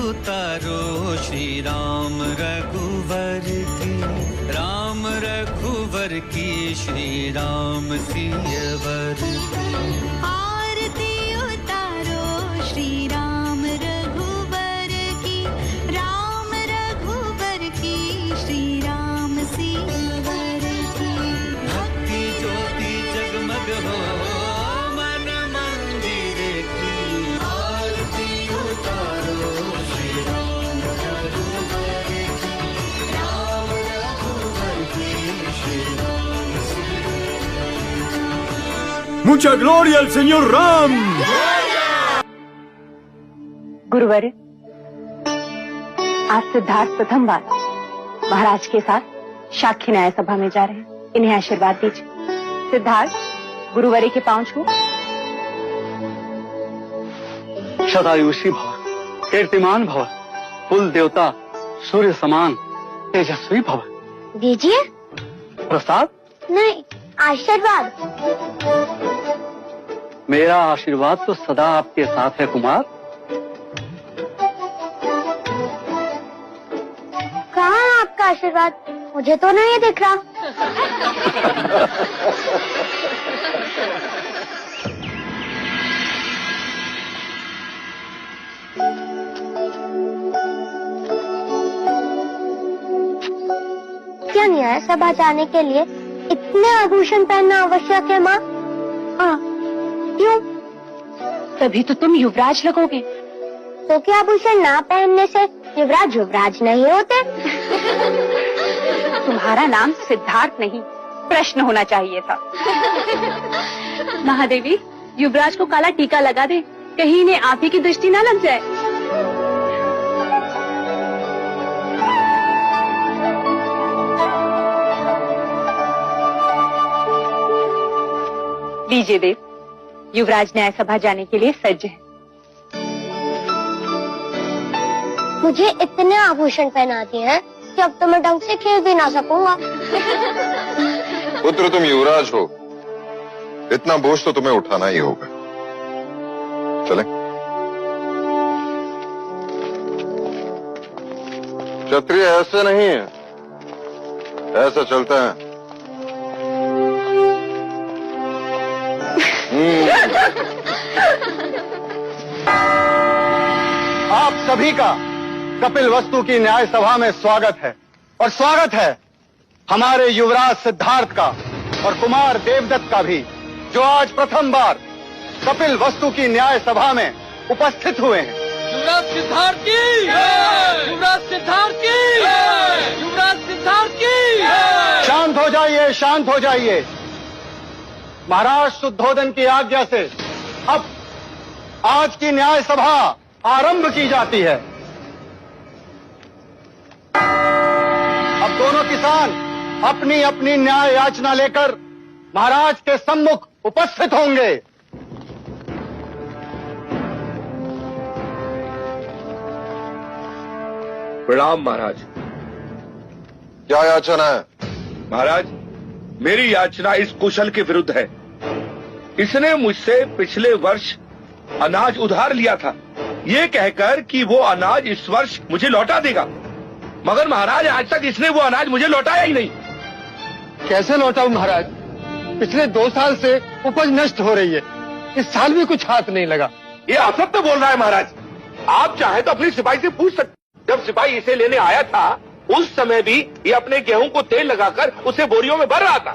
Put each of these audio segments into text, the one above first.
उतारो श्री राम रघुवर की, राम रघुवर की, श्री राम सियवर की। आरती उतारो श्री राम रघुवर की, राम रघुवर की, श्री राम सियवर की। भक्ति ज्योति जगमग हो मन मंदिर की, आरती उतारो श्री राम रघुवर की, राम रघुवर की, श्री राम सियवर की। Mucha gloria al señor Ram. गुरुवर, आज सिद्धार्थ प्रथम बार महाराज के साथ साक्षी न्याय सभा में जा रहे हैं। इन्हें आशीर्वाद दीजिए। सिद्धार्थ, गुरुवरी के पांव छू। सदायुषी भव, कीर्तिमान भव, कुल देवता सूर्य समान तेजस्वी भव। दीजिए। प्रसाद नहीं, आशीर्वाद। मेरा आशीर्वाद तो सदा आपके साथ है कुमार। कहाँ है आपका आशीर्वाद? मुझे तो नहीं दिख रहा। क्या न्याय सभा जाने के लिए इतने आभूषण पहनना आवश्यक है माँ? हाँ, क्यों? तभी तो तुम युवराज लगोगे। तो क्या आभूषण ना पहनने से युवराज युवराज नहीं होते? तुम्हारा नाम सिद्धार्थ नहीं, प्रश्न होना चाहिए था। महादेवी, युवराज को काला टीका लगा दे, कहीं इन्हें आप ही की दृष्टि ना लग जाए। लीजिए देव, युवराज न्याय सभा जाने के लिए सज्ज है। मुझे इतने आभूषण पहनाते हैं कि अब तो मैं ढंग से खेल भी ना सकूंगा। पुत्र, तुम युवराज हो, इतना बोझ तो तुम्हें उठाना ही होगा। चले। क्षत्रिय ऐसे नहीं है, ऐसा चलता है। आप सभी का कपिल वस्तु की न्याय सभा में स्वागत है। और स्वागत है हमारे युवराज सिद्धार्थ का और कुमार देवदत्त का भी, जो आज प्रथम बार कपिल वस्तु की न्याय सभा में उपस्थित हुए हैं। युवराज सिद्धार्थ की, युवराज सिद्धार्थ की, युवराज सिद्धार्थ की। शांत हो जाइए, शांत हो जाइए। महाराज शुद्धोदन की आज्ञा से अब आज की न्याय सभा आरंभ की जाती है। अब दोनों किसान अपनी अपनी न्याय याचना लेकर महाराज के सम्मुख उपस्थित होंगे। प्रणाम महाराज। क्या याचना है? महाराज, मेरी याचना इस कुशल के विरुद्ध है। इसने मुझसे पिछले वर्ष अनाज उधार लिया था, ये कहकर कि वो अनाज इस वर्ष मुझे लौटा देगा, मगर महाराज आज तक इसने वो अनाज मुझे लौटाया ही नहीं। कैसे लौटाऊं महाराज? पिछले 2 साल से उपज नष्ट हो रही है, इस साल भी कुछ हाथ नहीं लगा। ये असत्य बोल रहा है महाराज। आप चाहे तो अपने सिपाही से पूछ सकते। जब सिपाही इसे लेने आया था उस समय भी ये अपने गेहूं को तेल लगाकर उसे बोरियों में भर रहा था।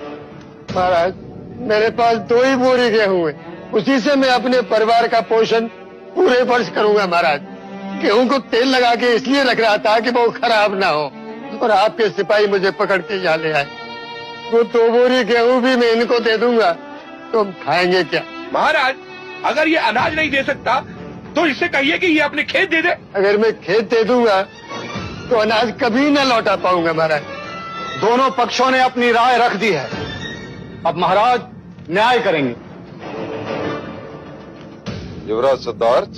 महाराज, मेरे पास 2 ही बोरी गेहूं है, उसी से मैं अपने परिवार का पोषण पूरे वर्ष करूंगा। महाराज, गेहूं को तेल लगा के इसलिए रख रहा था कि वो खराब ना हो, और आपके सिपाही मुझे पकड़ के यहाँ ले आए। वो 2 बोरी गेहूं भी मैं इनको दे दूंगा, तो हम खाएंगे क्या? महाराज, अगर ये अनाज नहीं दे सकता तो इससे कहिए कि ये अपने खेत दे दे। अगर मैं खेत दे दूंगा तो अनाज कभी न लौटा पाऊंगा। महाराज, दोनों पक्षों ने अपनी राय रख दी है, अब महाराज न्याय करेंगे। युवराज सिद्धार्थ,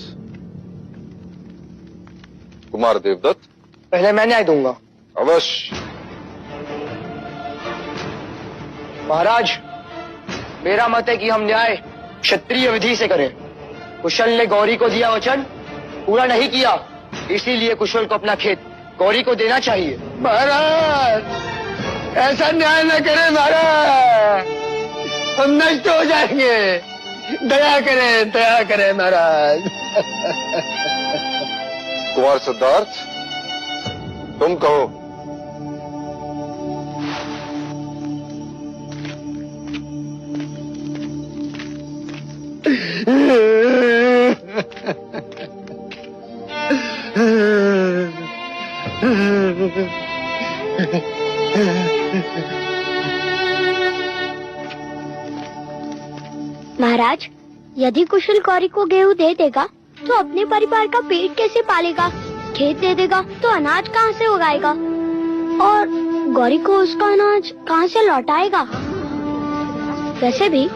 कुमार देवदत्त। पहले मैं न्याय दूंगा। अवश्य। महाराज, मेरा मत है कि हम न्याय क्षत्रिय विधि से करें। कुशल ने गौरी को दिया वचन पूरा नहीं किया इसीलिए कुशल को अपना खेत गौरी को देना चाहिए। महाराज, ऐसा न्याय न करें महाराज, हम नष्ट हो जाएंगे। दया करें महाराज। कुमार सिद्धार्थ, तुम कहो। महाराज, यदि कुशल गौरी को गेहूं दे देगा तो अपने परिवार का पेट कैसे पालेगा? खेत दे देगा तो अनाज कहाँ से उगाएगा? और गौरी को उसका अनाज कहाँ से लौटाएगा? वैसे भी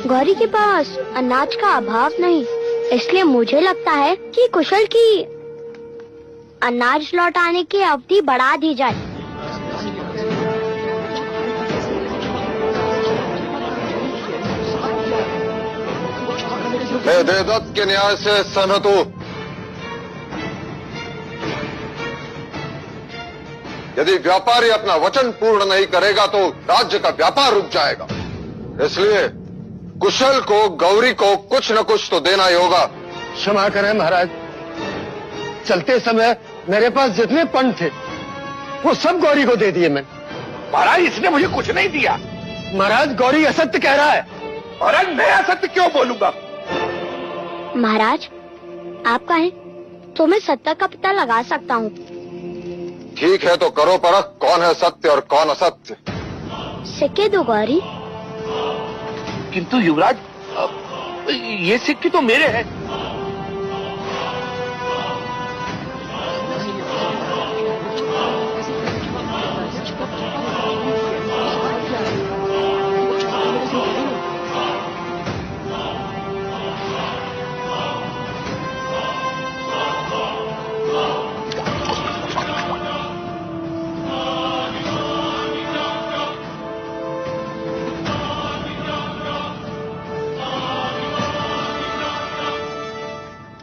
गौरी के पास अनाज का अभाव नहीं, इसलिए मुझे लगता है कि कुशल की अनाज लौटाने की अवधि बढ़ा दी जाए। मैं देवदत्त के न्याय से सहमत हूं। यदि व्यापारी अपना वचन पूर्ण नहीं करेगा तो राज्य का व्यापार रुक जाएगा। इसलिए कुशल को, गौरी को कुछ न कुछ तो देना ही होगा। क्षमा करें महाराज, चलते समय मेरे पास जितने पन थे वो सब गौरी को दे दिए मैंने। महाराज, इसने मुझे कुछ नहीं दिया। महाराज, गौरी असत्य कह रहा है। महाराज, मैं असत्य क्यों बोलूंगा? महाराज, आप कहें तो मैं सत्य का पता लगा सकता हूँ। ठीक है, तो करो परख, कौन है सत्य और कौन असत्य। सिक्के दो गौरी। किंतु युवराज, ये सिक्के तो मेरे हैं।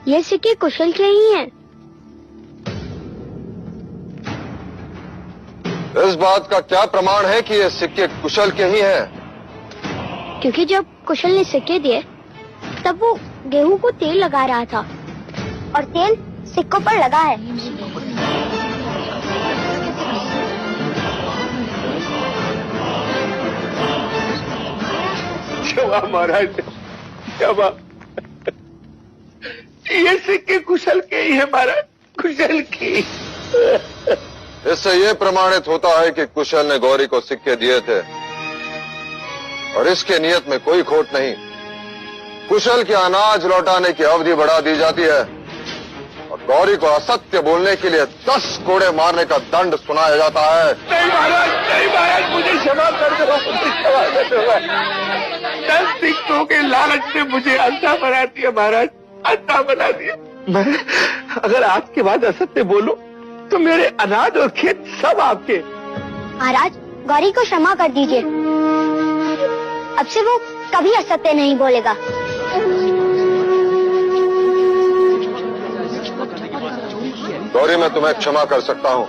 ये सिक्के कुशल के ही हैं। इस बात का क्या प्रमाण है कि ये सिक्के कुशल के ही हैं? क्योंकि जब कुशल ने सिक्के दिए तब वो गेहूं को तेल लगा रहा था और तेल सिक्कों पर लगा है। क्षमा महाराज, क्षमा। ये सिक्के कुशल के ही है महाराज, कुशल की। इससे ये प्रमाणित होता है कि कुशल ने गौरी को सिक्के दिए थे और इसके नियत में कोई खोट नहीं। कुशल के अनाज लौटाने की अवधि बढ़ा दी जाती है और गौरी को असत्य बोलने के लिए 10 कोड़े मारने का दंड सुनाया जाता है। नहीं महाराज, मुझे क्षमा कर दो, मुझे क्षमा कर दो। 10 सिक्कों के लालच ने मुझे अंधा बना दिया महाराज, अंधा बना दिया। मैं अगर आज के बाद असत्य बोलूं तो मेरे अनाज और खेत सब आपके। महाराज, गौरी को क्षमा कर दीजिए, अब से वो कभी असत्य नहीं बोलेगा। गौरी, मैं तुम्हें क्षमा कर सकता हूँ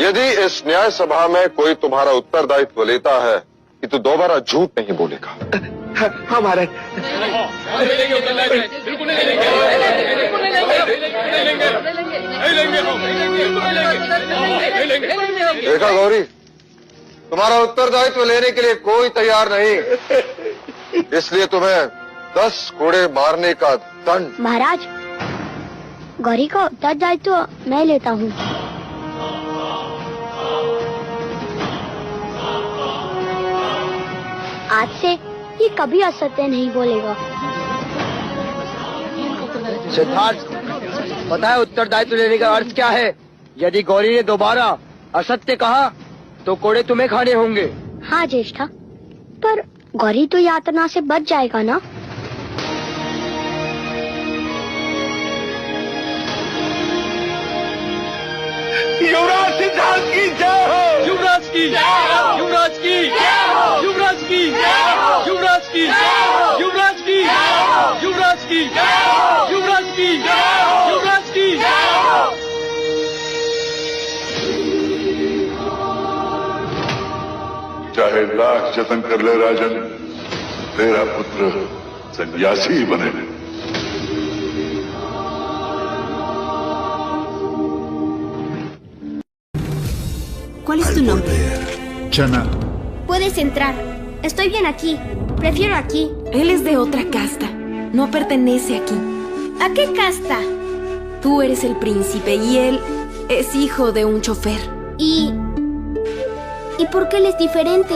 यदि इस न्याय सभा में कोई तुम्हारा उत्तरदायित्व लेता है कि तू दोबारा झूठ नहीं बोलेगा। हाँ महाराज। देखा गौरी, तुम्हारा उत्तरदायित्व लेने के लिए कोई तैयार नहीं, इसलिए तुम्हें 10 कोड़े मारने का दंड। महाराज, गौरी का उत्तरदायित्व मैं लेता हूँ। आज से ये कभी असत्य नहीं बोलेगा। सिद्धार्थ, पता है उत्तरदायित्व लेने का अर्थ क्या है? यदि गौरी ने दोबारा असत्य कहा तो कोड़े तुम्हें खाने होंगे। हाँ ज्येष्ठा, पर गौरी तो यातना से बच जाएगा ना? युवराज सिद्धार्थ की जय हो। युवराज की, युवराज की, युवराज की, युवराज की, युवराज की, युवराज की, युवराज की, युवराज की, युवराज की, लाख जतन कर ले राजन, तेरा पुत्र सन्यासी ही बने। ¿Cuál es tu nombre? Chana. Puedes entrar. Estoy bien aquí. Prefiero aquí. Él es de otra casta. No pertenece aquí. ¿A qué casta? Tú eres el príncipe y él es hijo de un chofer. ¿Y por qué él es diferente?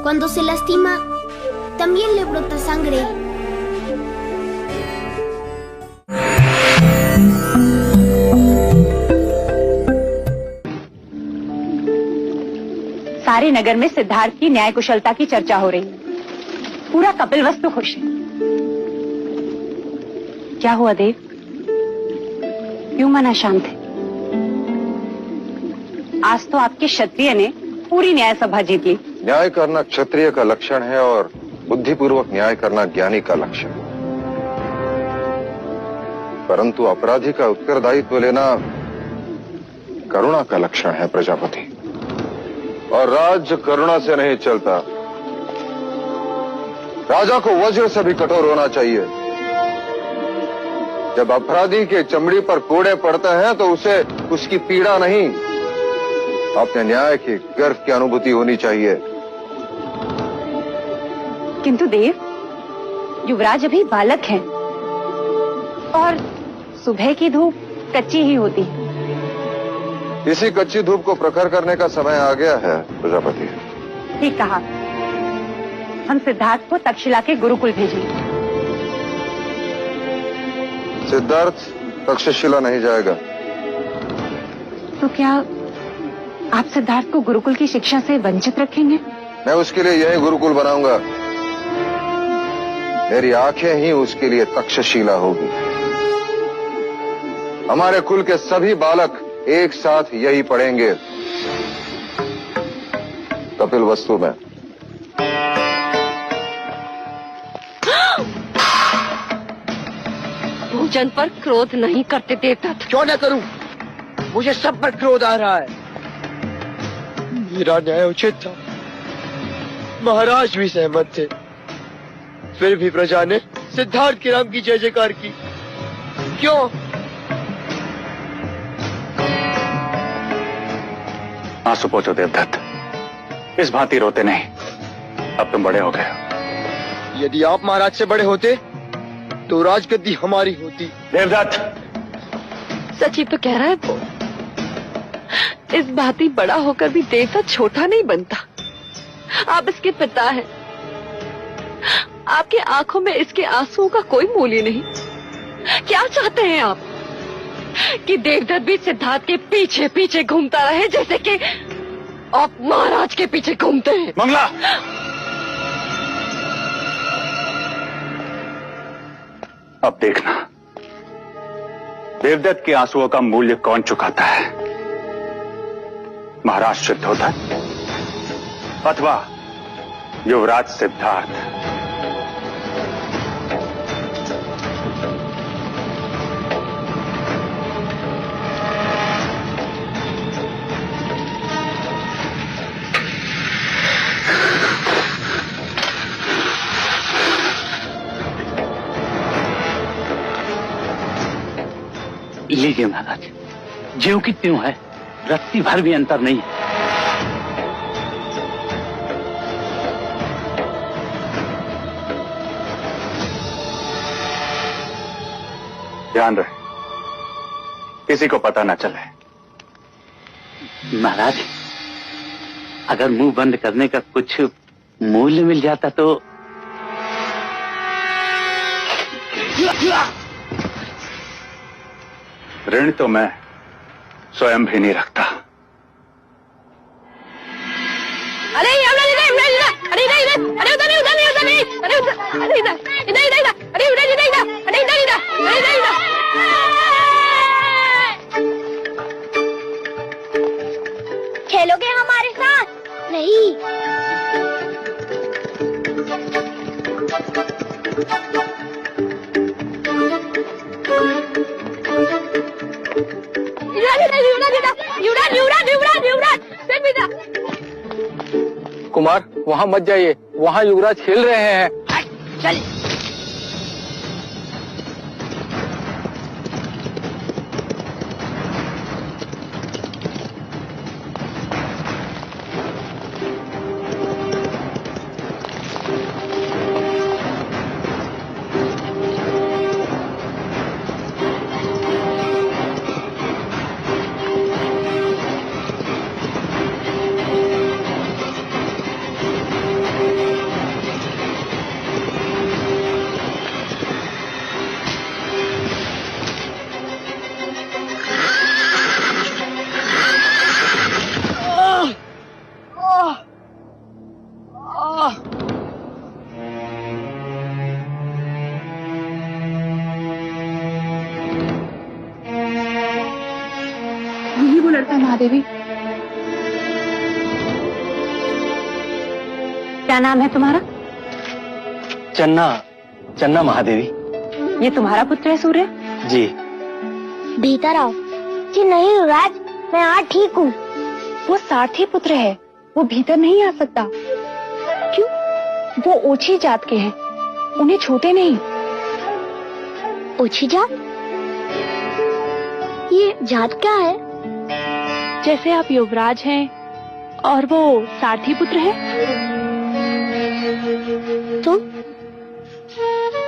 Cuando se lastima, también le brota sangre. सारे नगर में सिद्धार्थ की न्याय कुशलता की चर्चा हो रही है। पूरा कपिलवस्तु खुश है। क्या हुआ देव? क्यों मन अशांत है? आज तो आपके क्षत्रिय ने पूरी न्याय सभा जीत ली। न्याय करना क्षत्रिय का लक्षण है और बुद्धिपूर्वक न्याय करना ज्ञानी का लक्षण। परंतु अपराधी का उत्तरदायित्व लेना करुणा का लक्षण है प्रजापति। और राज्य करुणा से नहीं चलता। राजा को वज्र से भी कठोर होना चाहिए। जब अपराधी के चमड़ी पर कोड़े पड़ते हैं तो उसे उसकी पीड़ा नहीं, अपने न्याय के गर्व की अनुभूति होनी चाहिए। किंतु देव, युवराज अभी बालक हैं और सुबह की धूप कच्ची ही होती है। इसी कच्ची धूप को प्रखर करने का समय आ गया है प्रजापति। ठीक कहा। हम सिद्धार्थ को तक्षशिला के गुरुकुल भेजेंगे। सिद्धार्थ तक्षशिला नहीं जाएगा। तो क्या आप सिद्धार्थ को गुरुकुल की शिक्षा से वंचित रखेंगे? मैं उसके लिए यही गुरुकुल बनाऊंगा। मेरी आंखें ही उसके लिए तक्षशिला होगी। हमारे कुल के सभी बालक एक साथ यही पढ़ेंगे कपिलवस्तु में। भोजन पर क्रोध नहीं करते देवता। क्यों न करूं? मुझे सब पर क्रोध आ रहा है। मेरा न्याय उचित था। महाराज भी सहमत थे। फिर भी प्रजा ने सिद्धार्थ के राम की जय जयकार की। क्यों? आंसू पोंछो देवदत्त। इस भांति रोते नहीं। अब तुम बड़े हो गए हो। यदि आप महाराज से बड़े होते तो राजगद्दी हमारी होती। देवदत्त सच ही तो कह रहा है वो। इस भांति बड़ा होकर भी देवता छोटा नहीं बनता। आप इसके पिता हैं। आपकी आंखों में इसके आंसुओं का कोई मूल्य नहीं। क्या चाहते हैं आप? कि देवदत्त भी सिद्धार्थ के पीछे पीछे घूमता रहे जैसे कि आप महाराज के पीछे घूमते हैं? मंगला, अब देखना देवदत्त के आंसुओं का मूल्य कौन चुकाता है। महाराज शुद्धोधन अथवा युवराज सिद्धार्थ। लीजिए महाराज, ज्यों की त्यों है, रत्ती भर भी अंतर नहीं। ध्यान रहे किसी को पता न चले। महाराज, अगर मुंह बंद करने का कुछ मूल्य मिल जाता तो। ऋण तो मैं स्वयं भी नहीं रखता। अरे अरे इधर इधर, अरे उधर नहीं, उधर नहीं, उधर नहीं, अरे उधर, अरे इधर इधर इधर इधर, अरे उधर इधर इधर, अरे इधर इधर, अरे इधर इधर। खेलोगे हमारे साथ? नहीं। कुमार, वहाँ मत जाइए, वहाँ युवराज खेल रहे हैं। चल। यही वो लड़का है महादेवी। क्या नाम है तुम्हारा? चन्ना, चन्ना महादेवी। ये तुम्हारा पुत्र है सूर्य? जी। भीतर आओ। जी नहीं युवराज, मैं आज ठीक हूँ। वो सारथी पुत्र है, वो भीतर नहीं आ सकता। क्यों? वो ओछी जात के हैं, उन्हें छूते नहीं। ओछी जात? ये जात क्या है? जैसे आप युवराज हैं और वो सारथी पुत्र है। तुम?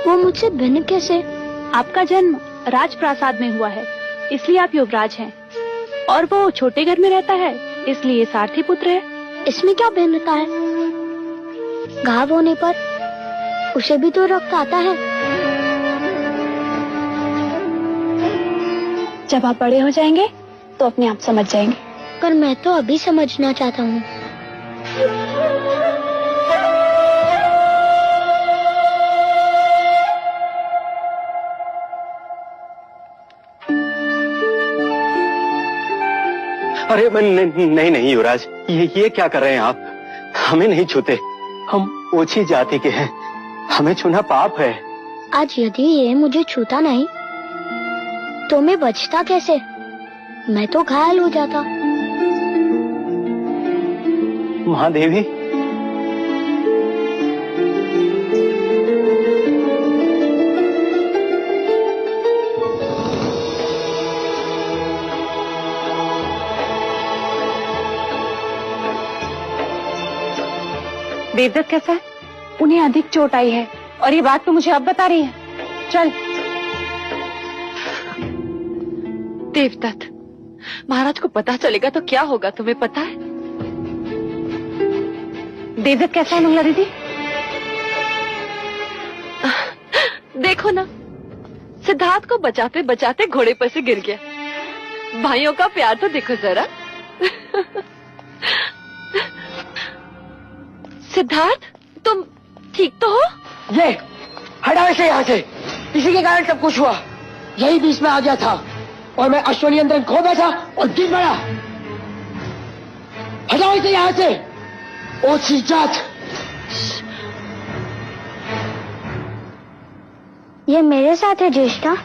वो मुझसे भिन्न कैसे? आपका जन्म राजप्रासाद में हुआ है, इसलिए आप युवराज हैं, और वो छोटे घर में रहता है, इसलिए सारथी पुत्र है। इसमें क्या भिन्नता है? घाव होने पर उसे भी तो रक्त आता है। जब आप बड़े हो जाएंगे तो अपने आप समझ जाएंगे। पर मैं तो अभी समझना चाहता हूँ। अरे नहीं नहीं युवराज, ये क्या कर रहे हैं आप? हमें नहीं छूते, हम ओछी जाति के हैं, हमें छूना पाप है। आज यदि ये मुझे छूता नहीं तो मैं बचता कैसे? मैं तो घायल हो जाता। महादेवी, देवदत्त कैसा है? उन्हें अधिक चोट आई है, और ये बात तो मुझे अब बता रही है। चल। देवदत्त, महाराज को पता चलेगा तो क्या होगा, तुम्हें पता है? देवदत्त कैसा है मंगला दीदी? देखो ना, सिद्धार्थ को बचाते बचाते घोड़े पर से गिर गया। भाइयों का प्यार तो देखो जरा। सिद्धार्थ, तुम ठीक तो हो? ये हटाओ इसे यहाँ से। इसी के कारण सब कुछ हुआ। यही बीच में आ गया था और मैं अश्वनी यंत्र खो बैठा और गिर पड़ा। हटाओ इसे यहाँ से। ओछी जात। ये मेरे साथ है ज्येष्ठा।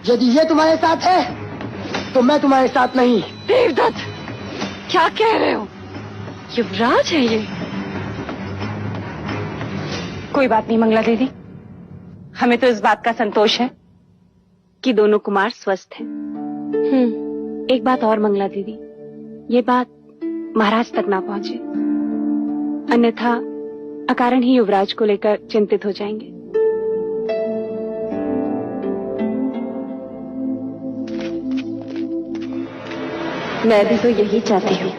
यदि ये तुम्हारे साथ है तो मैं तुम्हारे साथ नहीं। देवदत्त, क्या कह रहे हो? युवराज है ये। कोई बात नहीं मंगला दीदी, हमें तो इस बात का संतोष है कि दोनों कुमार स्वस्थ हैं। एक बात और मंगला दीदी, ये बात महाराज तक ना पहुंचे, अन्यथा अकारण ही युवराज को लेकर चिंतित हो जाएंगे। मैं भी तो यही चाहती हूँ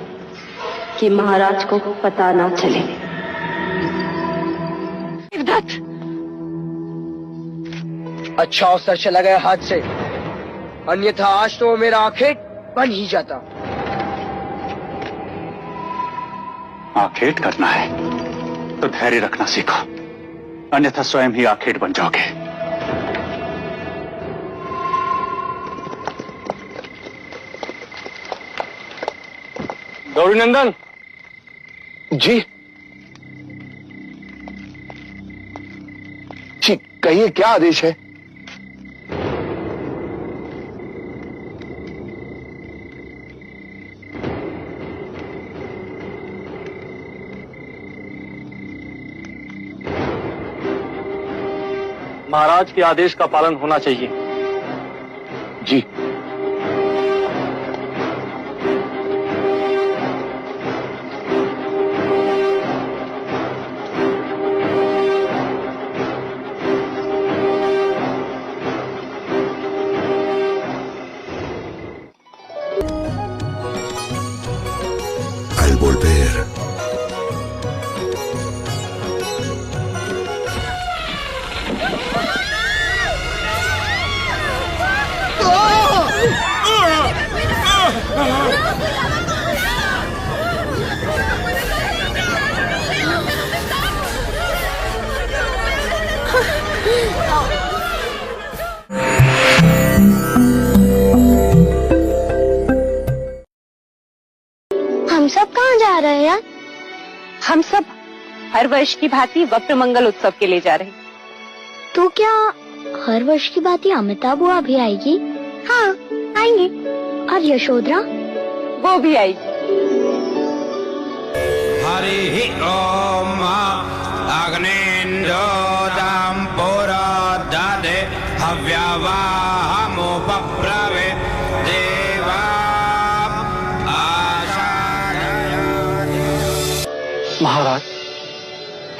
कि महाराज को पता ना चले। अच्छा अवसर चला गया हाथ से, अन्यथा आज तो मेरा आखेट बन ही जाता। आखेट करना है तो धैर्य रखना सीखो, अन्यथा स्वयं ही आखेट बन जाओगे। गौरी नंदन जी जी, कहिए क्या आदेश है? महाराज के आदेश का पालन होना चाहिए। जी। Al volver, हम सब कहाँ जा रहे हैं यार? हम सब हर वर्ष की भांति वक्त मंगल उत्सव के लिए जा रहे हैं। तो क्या हर वर्ष की बात ही अमिताभ बुआ भी आएगी? हाँ, आएंगे। और यशोधरा? वो भी आएगी। हरि ओम अग्नेन्द्रोदाम पुरोदधे हव्यवाहमुपप्लवे देवा महाराज,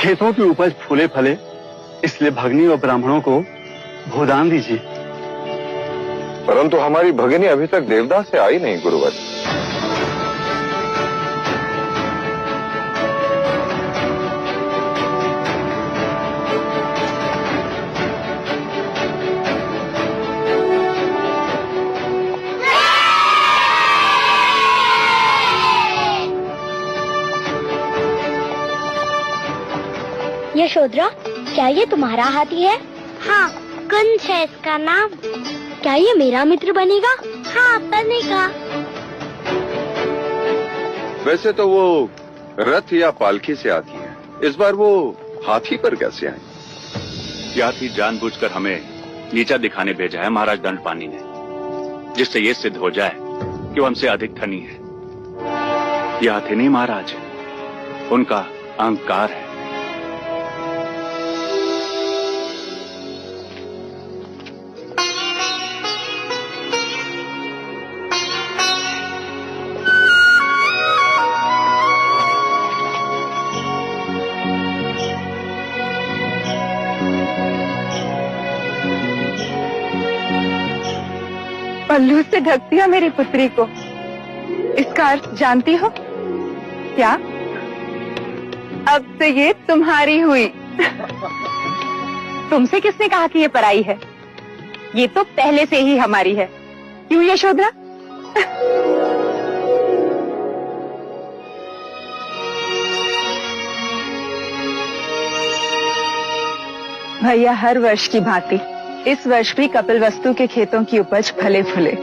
खेतों की उपज फूले फले, इसलिए भगनी और ब्राह्मणों को भूदान दीजिए। परंतु हमारी भगिनी अभी तक देवदास से आई नहीं गुरुवर। यशोधरा, क्या ये तुम्हारा हाथी है? हाँ, कुंज है इसका नाम। क्या ये मेरा मित्र बनेगा? हाँ, बनेगा। वैसे तो वो रथ या पालकी से आती है, इस बार वो हाथी पर कैसे आई? यह हाथी जानबूझकर हमें नीचा दिखाने भेजा है महाराज दंडपानी ने, जिससे ये सिद्ध हो जाए कि वो हमसे अधिक धनी है। यह हाथी नहीं महाराज, उनका अहंकार है। पल्लू से ढक दिया मेरी पुत्री को, इसका अर्थ जानती हो क्या? अब से ये तुम्हारी हुई। तुमसे किसने कहा कि ये पराई है? ये तो पहले से ही हमारी है। क्यों यशोधरा? भैया, हर वर्ष की भांति इस वर्ष भी कपिलवस्तु के खेतों की उपज फले फूले।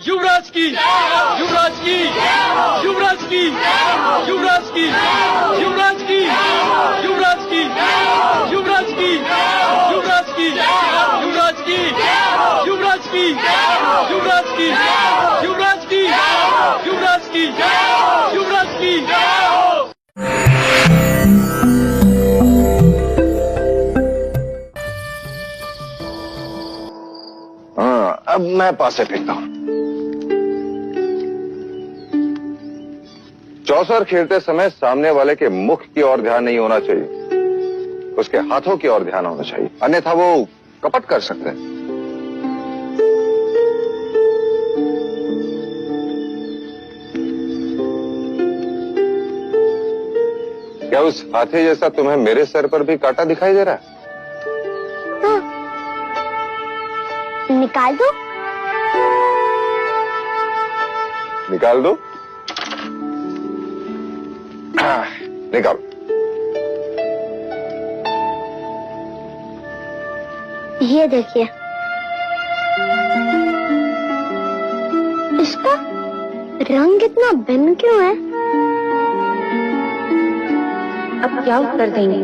युवराज की, युवराज की, युवराज की, युवराज की, युवराज की, युवराज की, युवराज की, युवराज की, युवराज की, युवराज की, युवराज की, युवराज की, युवराज की, युवराज की। हाँ, अब मैं पासे फेंकता हूं। चौसर खेलते समय सामने वाले के मुख की ओर ध्यान नहीं होना चाहिए, उसके हाथों की ओर ध्यान होना चाहिए, अन्यथा वो कपट कर सकते हैं। क्या उस हाथी जैसा तुम्हें मेरे सर पर भी कांटा दिखाई दे रहा है? निकाल दो। निकाल दो। निकाल। ये देखिए, इसका रंग इतना भिन्न क्यों है? अब क्या उत्तर देंगे,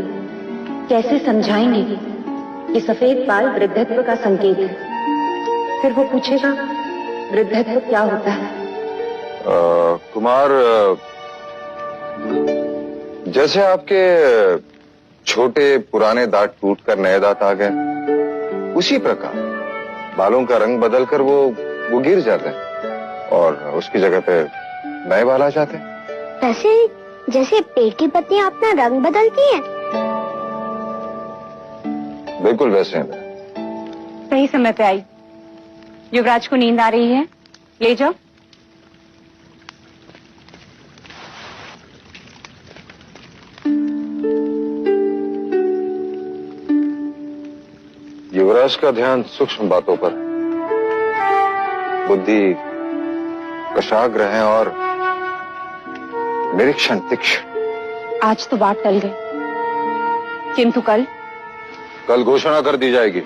कैसे समझाएंगे कि सफेद बाल वृद्धत्व का संकेत है? फिर वो पूछेगा वृद्धत्व क्या होता है? कुमार, जैसे आपके छोटे पुराने दांत टूटकर नए दांत आ गए, उसी प्रकार बालों का रंग बदलकर वो गिर जाते हैं और उसकी जगह पे नए बाल आ जाते हैं। वैसे जैसे पेड़ की पत्तियां अपना रंग बदलती हैं। बिल्कुल वैसे हैं। सही समय पे आई। युवराज को नींद आ रही है, ले जाओ। युवराज का ध्यान सूक्ष्म बातों पर, बुद्धि कशाग्र है और निरीक्षण तीक्ष्ण। आज तो बात टल गई, किंतु कल घोषणा कर दी जाएगी।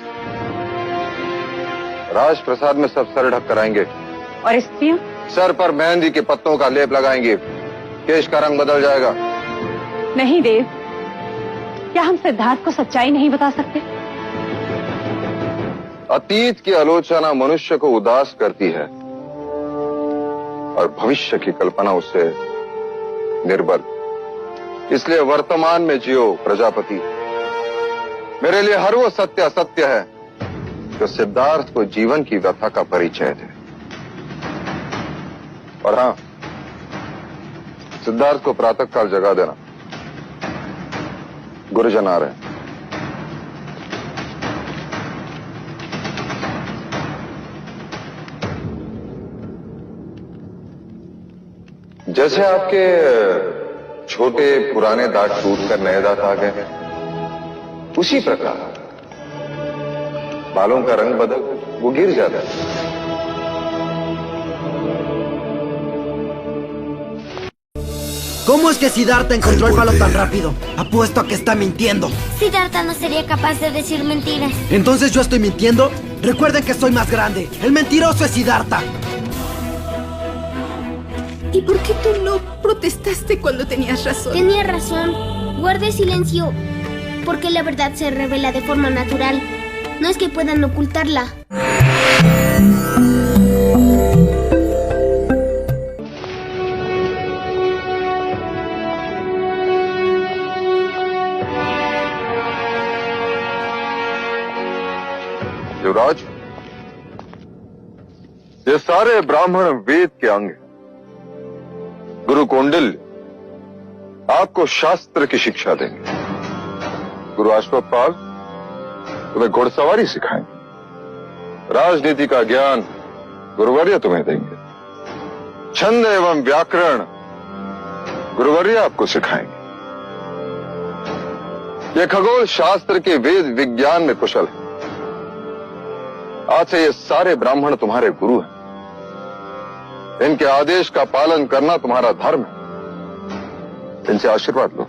राजप्रसाद में सब सर ढक कराएंगे और स्त्रियां सर पर मेहंदी के पत्तों का लेप लगाएंगे, केश का रंग बदल जाएगा। नहीं देव, क्या हम सिद्धार्थ को सच्चाई नहीं बता सकते? अतीत की आलोचना मनुष्य को उदास करती है और भविष्य की कल्पना उससे निर्बल। इसलिए वर्तमान में जियो प्रजापति। मेरे लिए हर वो सत्य असत्य है जो सिद्धार्थ को जीवन की व्यथा का परिचय दे। और हां, सिद्धार्थ को प्रातःकाल जगा देना, गुरुजन आ रहे हैं। जैसे आपके छोटे पुराने दांत टूटकर नए दांत आ गए, उसी प्रकार बालों का रंग बदल वो गिर जाता है। ¿Cómo es que Siddhartha encontró el palo tan rápido? Apuesto a que está mintiendo. Siddhartha no sería capaz de decir mentiras. ¿Entonces yo estoy mintiendo? Recuerden que soy más grande. El mentiroso es Siddhartha. ¿Y por qué tú no protestaste cuando tenías razón? Tenía razón. Guarde silencio. Porque la verdad se revela de forma natural. No es que puedan ocultarla. युवराज, ये सारे ब्राह्मण वेद के अंग हैं। गुरु कौंडिल्य आपको शास्त्र की शिक्षा देंगे। गुरु अश्वत्थपाल तुम्हें घुड़सवारी सिखाएंगे। राजनीति का ज्ञान गुरुवर्य तुम्हें देंगे। छंद एवं व्याकरण गुरुवर्य आपको सिखाएंगे। ये खगोल शास्त्र के वेद विज्ञान में कुशल है। आज से ये सारे ब्राह्मण तुम्हारे गुरु हैं। इनके आदेश का पालन करना तुम्हारा धर्म है। इनसे आशीर्वाद लो।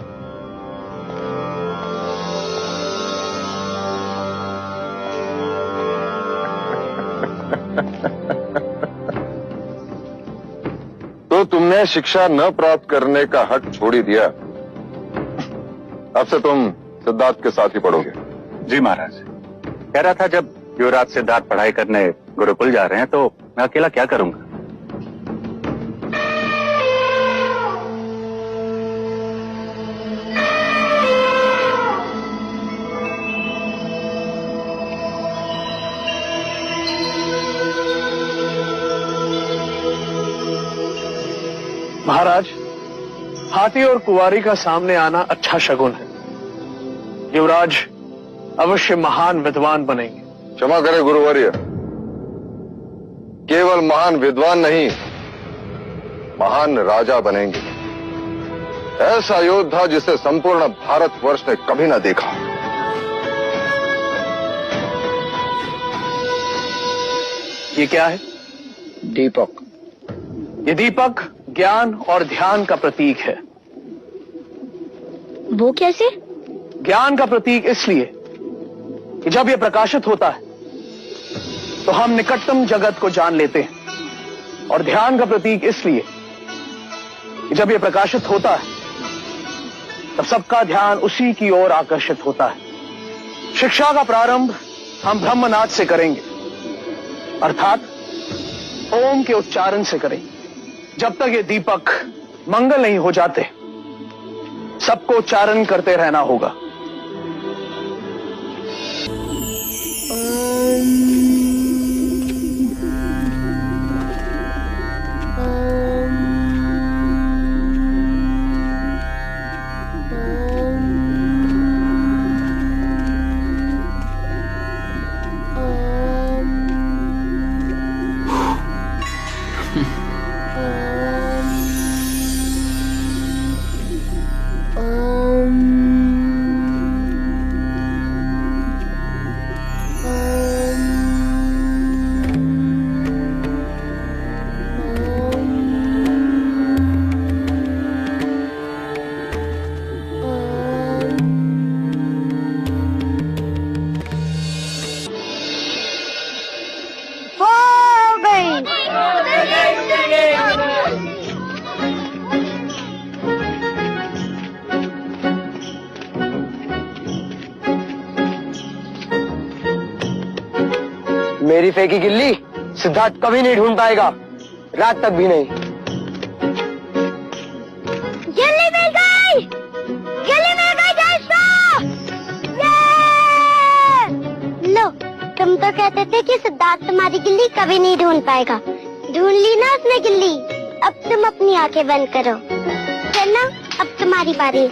तो तुमने शिक्षा न प्राप्त करने का हक छोड़ ही दिया। अब से तुम सिद्धार्थ के साथ ही पढ़ोगे। जी महाराज। कह रहा था जब युवराज सिद्धार्थ पढ़ाई करने गुरुकुल जा रहे हैं तो मैं अकेला क्या करूंगा। महाराज, हाथी और कुंवारी का सामने आना अच्छा शगुन है। युवराज अवश्य महान विद्वान बनेंगे। क्षमा करें गुरुवर्य, केवल महान विद्वान नहीं, महान राजा बनेंगे। ऐसा योद्धा जिसे संपूर्ण भारतवर्ष ने कभी न देखा। ये क्या है? दीपक। ये दीपक ज्ञान और ध्यान का प्रतीक है। वो कैसे? ज्ञान का प्रतीक इसलिए कि जब यह प्रकाशित होता है तो हम निकटतम जगत को जान लेते हैं, और ध्यान का प्रतीक इसलिए कि जब यह प्रकाशित होता है तब सबका ध्यान उसी की ओर आकर्षित होता है। शिक्षा का प्रारंभ हम ब्रह्मनाद से करेंगे, अर्थात ओम के उच्चारण से करेंगे। जब तक ये दीपक मंगल नहीं हो जाते सबको उच्चारण करते रहना होगा। मेरी फेंकी गिल्ली सिद्धार्थ कभी नहीं ढूंढ पाएगा, रात तक भी नहीं। गिल्ली मिल गई! गिल्ली मिल गई दोस्तों! लो, तुम तो कहते थे कि सिद्धार्थ तुम्हारी गिल्ली कभी नहीं ढूंढ पाएगा। ढूंढ ली ना उसने गिल्ली। अब तुम अपनी आंखें बंद करो। चलना, अब तुम्हारी बारी।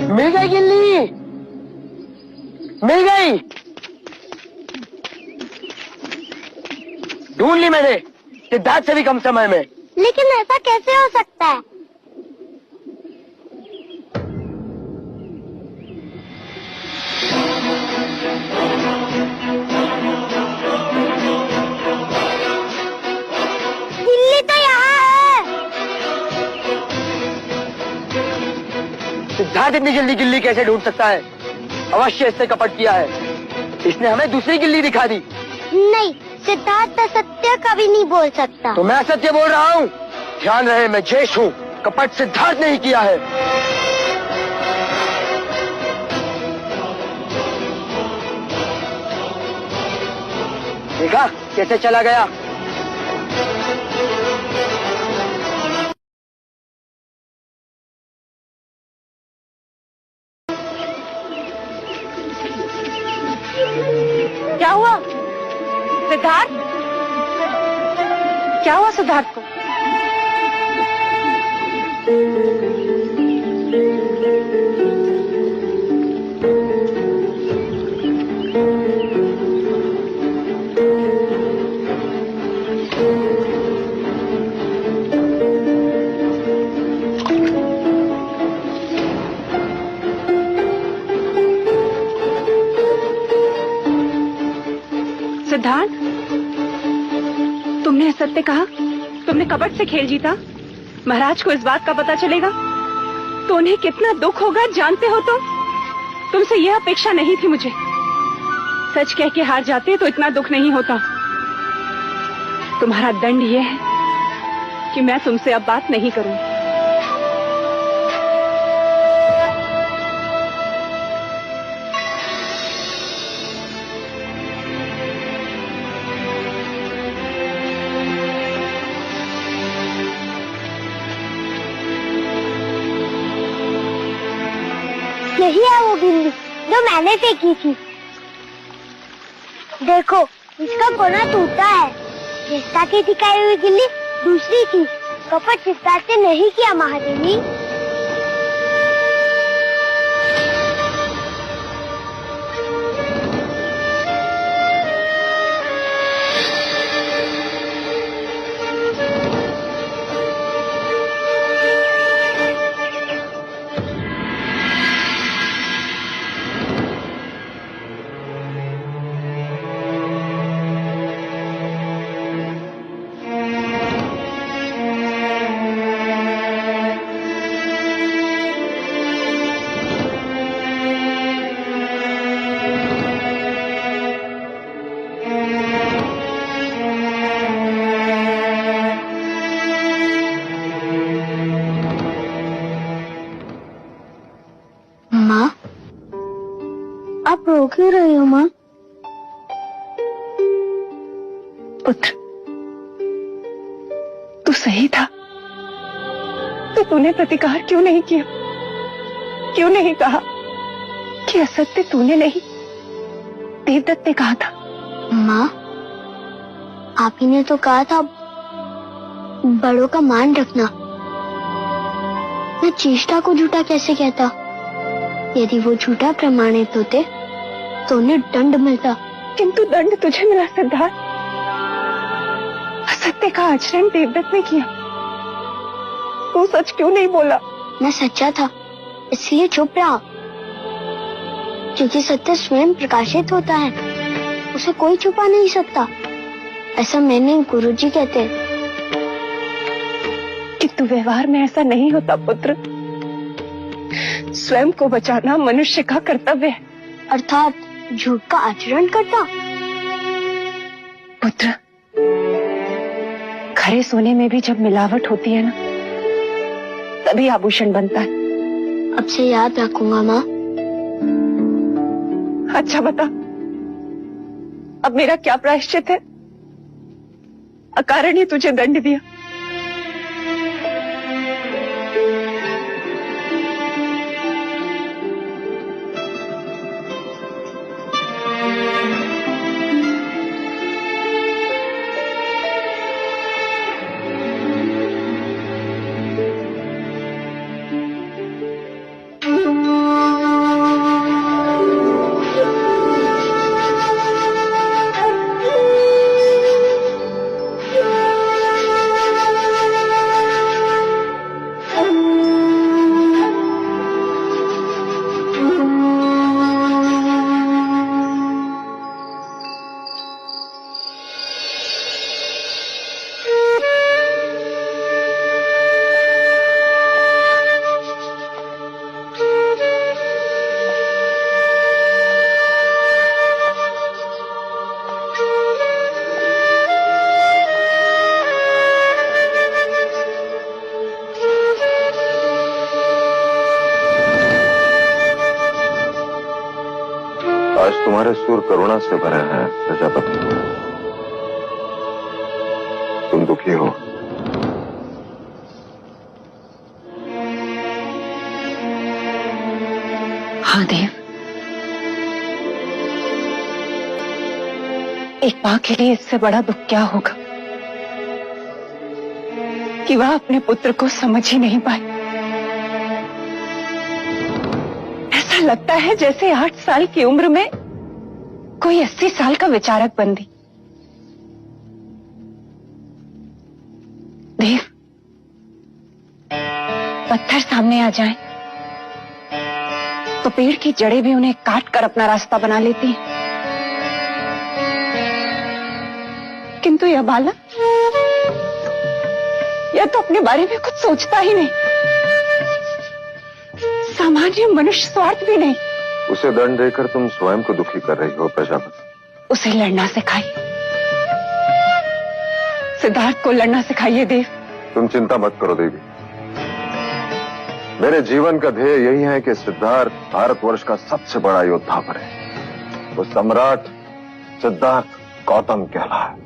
मिल गई गिल्ली, मिल गई। ढूंढ ली मैंने, सिद्धार्थ से भी कम समय में। लेकिन ऐसा कैसे हो सकता है? गिल्ली तो यहाँ है। सिद्धार्थ इतनी जल्दी गिल्ली कैसे ढूंढ सकता है? अवश्य इसने कपट किया है। इसने हमें दूसरी गिल्ली दिखा दी। नहीं, सिद्धार्थ सत्य कभी नहीं बोल सकता। तो मैं सत्य बोल रहा हूँ। ध्यान रहे, मैं जयेश हूँ। कपट सिद्धार्थ ने ही किया है। देखा कैसे चला गया। क्या हुआ सिद्धार्थ? क्या हुआ सिद्धार्थ को? सिद्धार्थ, तुमने असत्य कहा, तुमने कपट से खेल जीता। महाराज को इस बात का पता चलेगा तो उन्हें कितना दुख होगा, जानते हो तुमसे यह अपेक्षा नहीं थी मुझे। सच कह के हार जाते तो इतना दुख नहीं होता। तुम्हारा दंड यह है कि मैं तुमसे अब बात नहीं करूं। यही है वो गिल्ली जो मैंने फेंकी थी। देखो, इसका कोना टूटा है। जैसा की दिखाई हुई गिल्ली दूसरी थी। कपट सिद्धार्थ ने नहीं किया महादेवी। माँ, आप रो क्यों रही हो माँ? पुत्र, तू सही था तो तूने प्रतिकार क्यों नहीं किया? क्यों नहीं कहा कि असत्य तूने नहीं, देवदत्त ने कहा था? माँ, आप ही ने तो कहा था बड़ों का मान रखना। मैं चेष्टा को झूठा कैसे कहता? यदि वो झूठा प्रमाणित होते तो उन्हें दंड मिलता। किंतु दंड तुझे मिला सिद्धार्थ। असत्य का आचरण देवदत्त ने किया। तू सच क्यों नहीं बोला? मैं सच्चा था इसलिए चुप रहा। क्योंकि सत्य स्वयं प्रकाशित होता है, उसे कोई छुपा नहीं सकता। ऐसा मैंने गुरुजी कहते हैं। किंतु व्यवहार में ऐसा नहीं होता पुत्र। स्वयं को बचाना मनुष्य का कर्तव्य है। अर्थात झूठ का आचरण करता। पुत्र, खरे सोने में भी जब मिलावट होती है ना, तभी आभूषण बनता है। अब से याद रखूंगा माँ। अच्छा बता, अब मेरा क्या प्रायश्चित है? अकारण ही तुझे दंड दिया। आज तुम्हारे सुर करुणा से भरे हैं प्रजापति। तुम दुखी हो। हाँ देव, एक मां के लिए इससे बड़ा दुख क्या होगा कि वह अपने पुत्र को समझ ही नहीं पाई। ऐसा लगता है जैसे 8 साल की उम्र में कोई 80 साल का विचारक बन दी। देव, पत्थर सामने आ जाएं तो पेड़ की जड़ें भी उन्हें काट कर अपना रास्ता बना लेती हैं। परंतु यह बालक, यह तो अपने बारे में कुछ सोचता ही नहीं, सामान्य मनुष्य स्वार्थ भी नहीं। उसे दंड देकर तुम स्वयं को दुखी कर रही हो प्रजापति। उसे लड़ना सिखाइए, सिद्धार्थ को लड़ना सिखाइए देव। तुम चिंता मत करो देवी, मेरे जीवन का ध्येय यही है कि सिद्धार्थ भारतवर्ष का सबसे बड़ा योद्धा बने। वो सम्राट सिद्धार्थ गौतम कहलाए।